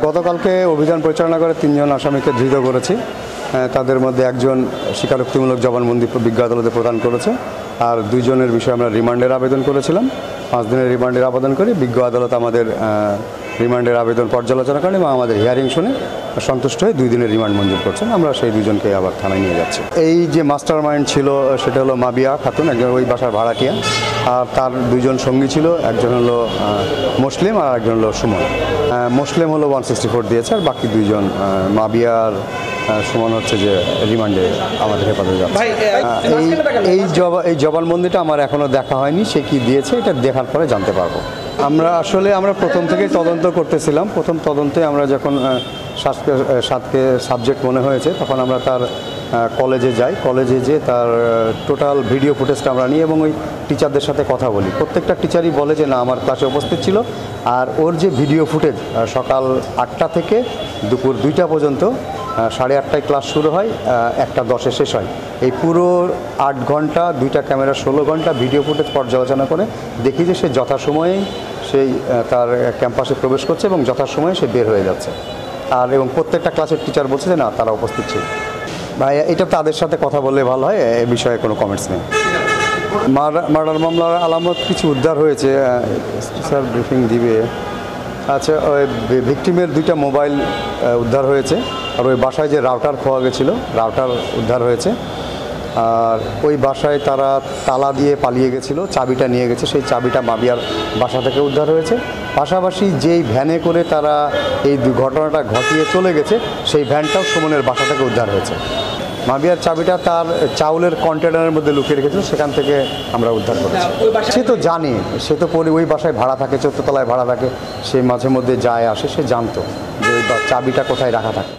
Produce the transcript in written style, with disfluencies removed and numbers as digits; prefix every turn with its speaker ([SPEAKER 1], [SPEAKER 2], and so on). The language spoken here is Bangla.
[SPEAKER 1] গতকালকে অভিযান পরিচালনা করে 3 জন আসামিকে ধৃত করেছি। তাদের মধ্যে একজন স্বীকারোক্তিমূলক জবানবন্দি বিজ্ঞ আদালতে প্রদান করেছে, আর 2 জনের বিষয়ে আমরা রিমান্ডের আবেদন করেছিলাম। 5 দিনের রিমান্ডের আবেদন করি। বিজ্ঞ আদালত আমাদের রিমান্ডের আবেদন পর্যালোচনা করেন এবং আমাদের হিয়ারিং শুনে সন্তুষ্ট হয়ে 2 দিনের রিমান্ড মঞ্জুর করছেন। আমরা সেই 2 জনকে আবার থানায় নিয়ে যাচ্ছি। এই যে মাস্টার মাইন্ড ছিল সেটা হলো মাবিয়া খাতুন, একজন ওই বাসার ভাড়াটিয়া, আর তার 2 জন সঙ্গী ছিল, একজন হলো মুসলিম আর একজন হলো সুমন। মুসলিম হলো 164 দিয়েছে, আর বাকি 2 জন মাবিয়ার সুমন হচ্ছে যে রিমান্ডে আমাদের হেফাজতে যাচ্ছে। এই জবানবন্দিটা আমার এখনও দেখা হয়নি, সে কি দিয়েছে এটা দেখার পরে জানতে পারবো। আমরা প্রথম থেকেই তদন্ত করতেছিলাম। প্রথম তদন্তে আমরা যখন সাতকে সাবজেক্ট মনে হয়েছে তখন আমরা তার কলেজে যাই। কলেজে যেয়ে তার টোটাল ভিডিও ফুটেজটা আমরা নিই এবং ওই টিচারদের সাথে কথা বলি। প্রত্যেকটা টিচারই বলে যে না, আমার ক্লাসে উপস্থিত ছিল। আর ওর যে ভিডিও ফুটেজ সকাল 8টা থেকে দুপুর 2টা পর্যন্ত, 8:30টায় ক্লাস শুরু হয়, 1:10-এ শেষ হয়। এই পুরো 8 ঘন্টা 2টা ক্যামেরা 16 ঘন্টা ভিডিও ফুটেজ পর্যালোচনা করে দেখি যে সে যথাসময়েই সেই তার ক্যাম্পাসে প্রবেশ করছে এবং যথাসময়ে সে বের হয়ে যাচ্ছে। এবং প্রত্যেকটা ক্লাসের টিচার বলছে যে না, তারা উপস্থিত ছিল। ভাই, এটা তাদের সাথে কথা বললে ভালো হয়, এ বিষয়ে কোনো কমেন্টস নেই। মার্ডার মামলার আলামত কিছু উদ্ধার হয়েছে, স্যার ব্রিফিং দিবে। আচ্ছা, ওই ভিকটিমের 2টা মোবাইল উদ্ধার হয়েছে, আর ওই বাসায় যে রাউটার খোয়া গেছিলো, রাউটার উদ্ধার হয়েছে। আর ওই বাসায় তারা তালা দিয়ে পালিয়ে গেছিলো, চাবিটা নিয়ে গেছে, সেই চাবিটা মাবিয়ার বাসা থেকে উদ্ধার হয়েছে। পাশাপাশি যেই ভ্যানে করে তারা এই ঘটনাটা ঘটিয়ে চলে গেছে, সেই ভ্যানটাও সুমনের বাসা থেকে উদ্ধার হয়েছে। মাবিয়ার চাবিটা তার চাউলের কন্টেনারের মধ্যে লুকিয়ে রেখেছিল, সেখান থেকে আমরা উদ্ধার করেছি। সে তো জানে, সে তো পরে ওই বাসায় ভাড়া থাকে, 4th তলায় ভাড়া থাকে, সে মাঝে মধ্যে যায় আসে, সে জানতো যে ওই চাবিটা কোথায় রাখা থাকে।